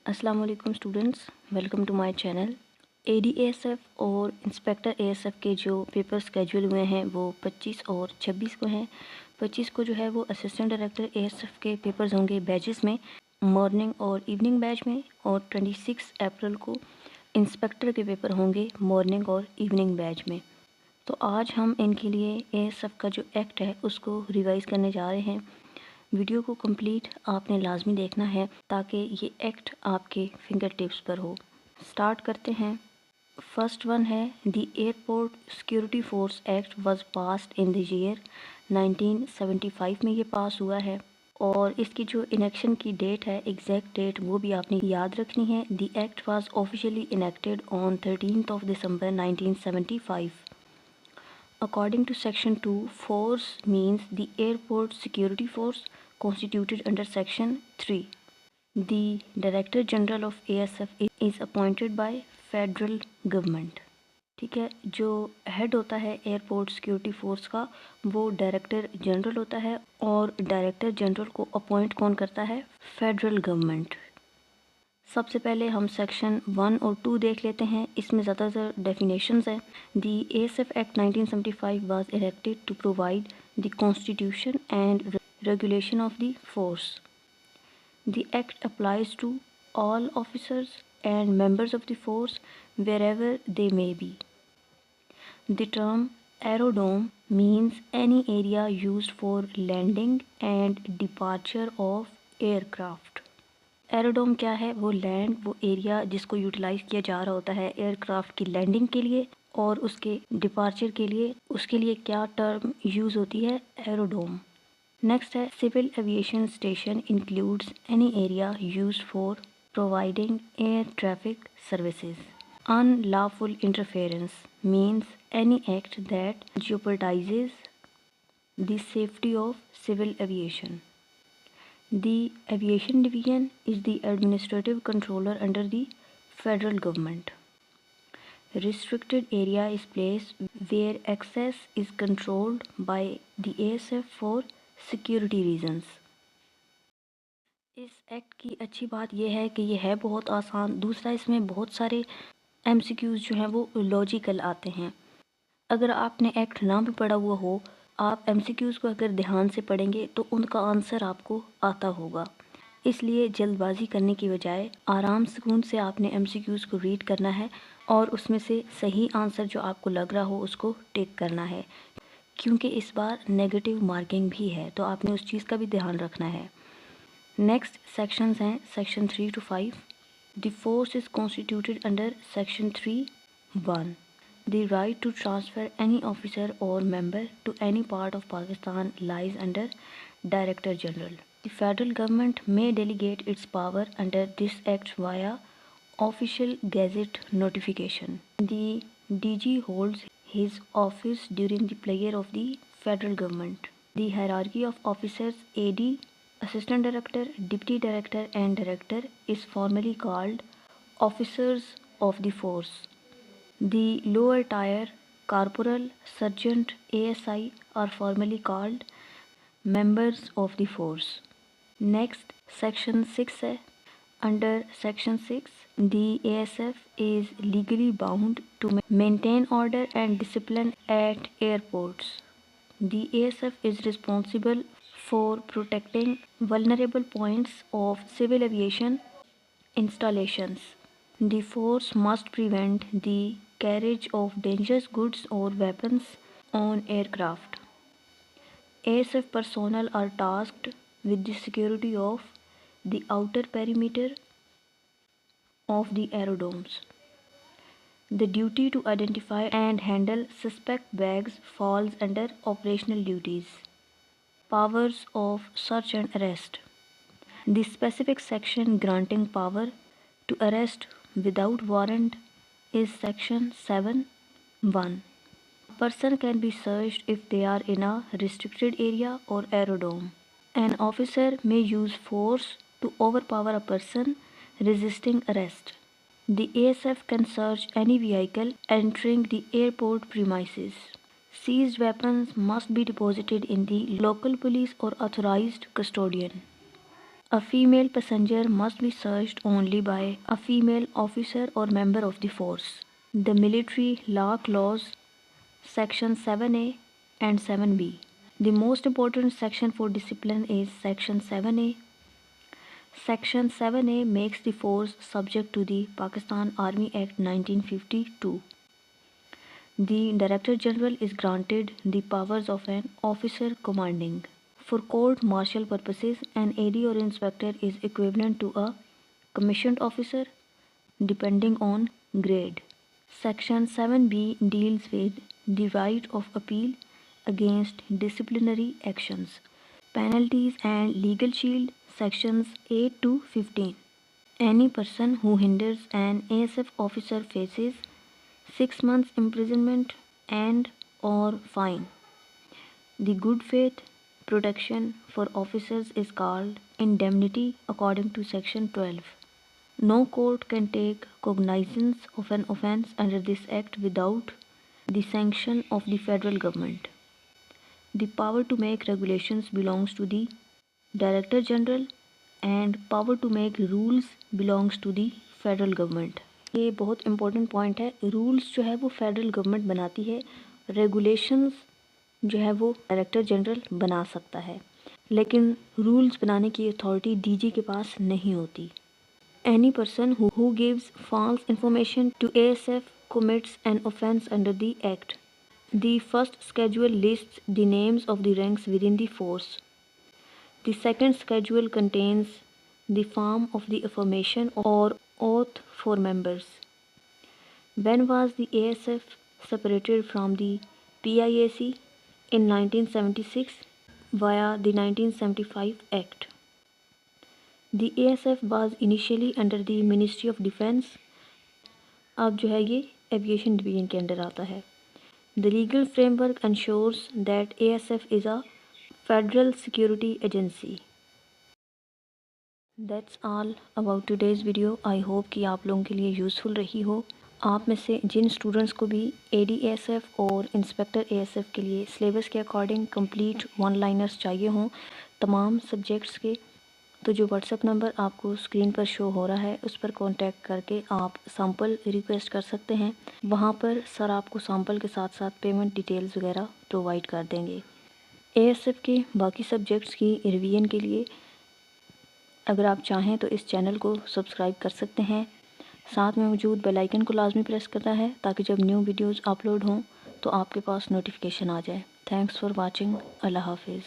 अस्सलाम वालेकुम students, welcome to my channel. ADASF और इंस्पेक्टर ASF के जो पेपर स्केड्यूल हुए हैं वो 25 और 26 को हैं। 25 को जो है वो असिस्टेंट डायरेक्टर ASF के पेपर्स होंगे बैचेस में, मॉर्निंग और इवनिंग बैच में, और 26 अप्रैल को इंस्पेक्टर के पेपर होंगे मॉर्निंग और इवनिंग बैच में। तो आज हम इनके लिए ASF का जो एक्ट है उसको रिवाइज़ करने जा रहे हैं। वीडियो को कंप्लीट आपने लाजमी देखना है ताकि ये एक्ट आपके फिंगर टिप्स पर हो। स्टार्ट करते हैं। फर्स्ट वन है the airport security force act was passed in the year 1975 में ये पास हुआ है, और इसकी जो इनेक्शन की डेट है, एग्जैक्ट डेट, वो भी आपने याद रखनी है। The act was officially enacted on 13th of December 1975. According to Section 2, force means the airport security force constituted under Section 3. The Director General of ASF is appointed by Federal Government. ठीक है, जो head होता है airport security force का वो director general होता है, और डायरेक्टर जनरल को अपॉइंट कौन करता है? Federal government. सबसे पहले हम सेक्शन 1 और 2 देख लेते हैं, इसमें ज़्यादातर डेफिनेशंस हैं। The ASF act 1975 was elected to provide the constitution and regulation of the force. The act applies to all officers and members of the force wherever they may be. The term aerodrome means any area used for landing and departure of aircraft. Aerodrome क्या है? वो area जिसको utilise किया जा रहा होता है aircraft की लैंडिंग के लिए और उसके डिपार्चर के लिए, उसके लिए क्या टर्म यूज़ होती है? एरोडोम। नेक्स्ट है civil aviation station includes any area used for providing air traffic services. Unlawful interference means any act that jeopardizes the safety of civil aviation. The Aviation Division is the administrative controller under the federal government. Restricted area is place where access is controlled by the ASF for security reasons. इस act की अच्छी बात यह है कि ये है बहुत आसान। दूसरा, इसमें बहुत सारे MCQs जो हैं वो लॉजिकल आते हैं। अगर आपने एक्ट ना भी पढ़ा हुआ हो, आप MCQs को अगर ध्यान से पढ़ेंगे तो उनका आंसर आपको आता होगा। इसलिए जल्दबाजी करने की बजाय आराम सुकून से आपने MCQs को रीड करना है और उसमें से सही आंसर जो आपको लग रहा हो उसको टिक करना है, क्योंकि इस बार नेगेटिव मार्किंग भी है, तो आपने उस चीज़ का भी ध्यान रखना है। नेक्स्ट सेक्शंस हैं section 3 to 5। The force is constituted under section 3(1). The right to transfer any officer or member to any part of Pakistan lies under Director General. The federal government may delegate its power under this act via official gazette notification. The DG holds his office during the pleasure of the federal government. The hierarchy of officers AD, Assistant Director, Deputy Director and Director is formally called officers of the force. The lower tier, corporal, sergeant, ASI are formally called members of the force. Next, section 6 है। Under section 6, the ASF is legally bound to maintain order and discipline at airports. The ASF is responsible for protecting vulnerable points of civil aviation installations. The force must prevent the carriage of dangerous goods or weapons on aircraft. ASF personnel are tasked with the security of the outer perimeter of the aerodromes. The duty to identify and handle suspect bags falls under operational duties. Powers of search and arrest. The specific section granting power to arrest without warrant is section 7(1). A person can be searched if they are in a restricted area or aerodrome. An officer may use force to overpower a person resisting arrest. The ASF can search any vehicle entering the airport premises. Seized weapons must be deposited in the local police or authorized custodian. A female passenger must be searched only by a female officer or member of the force. The military law clause Section 7A and 7B. The most important section for discipline is Section 7A. Section 7A makes the force subject to the Pakistan Army Act 1952. The Director General is granted the powers of an officer commanding. For court-martial purposes, an AD or inspector is equivalent to a commissioned officer, depending on grade. Section 7B deals with the right of appeal against disciplinary actions, penalties and legal shield, sections 8 to 15. Any person who hinders an ASF officer faces 6 months imprisonment and or fine. The good faith protection for officers is called indemnity according to Section 12. No court can take cognizance of an offence under this Act without the sanction of the federal government. The power to make regulations belongs to the Director General and power to make rules belongs to the federal government. ये बहुत important point है। Rules जो है वो federal government बनाती है, regulations जो है वो डायरेक्टर जनरल बना सकता है, लेकिन रूल्स बनाने की अथॉरिटी डीजी के पास नहीं होती। Any person who gives false information to ASF commits an offence under the Act. The first schedule lists the names of the ranks within the force. The second schedule contains the form of the affirmation or oath for members. When was the ASF separated from the PIAC? In 1976 via the 1975 Act. The ASF was initially under the Ministry of Defence. अब जो है ये aviation division के under आता है। The legal framework ensures that ASF is a federal security agency. That's all about today's video. I hope कि आप लोगों के लिए यूज़फुल रही हो। आप में से जिन स्टूडेंट्स को भी ADSF और इंस्पेक्टर ASF के लिए सिलेबस के अकॉर्डिंग कंप्लीट वन लाइनर्स चाहिए हों तमाम सब्जेक्ट्स के, तो जो व्हाट्सएप नंबर आपको स्क्रीन पर शो हो रहा है उस पर कांटेक्ट करके आप सैम्पल रिक्वेस्ट कर सकते हैं। वहाँ पर सर आपको सैम्पल के साथ साथ पेमेंट डिटेल्स वगैरह प्रोवाइड कर देंगे। ASF के बाकी सब्जेक्ट्स की रिवीजन के लिए अगर आप चाहें तो इस चैनल को सब्सक्राइब कर सकते हैं। साथ में मौजूद बेल आइकन को लाजमी प्रेस करना है ताकि जब न्यू वीडियोज़ अपलोड हों तो आपके पास नोटिफिकेशन आ जाए। Thanks for watching. अल्लाह हाफिज़।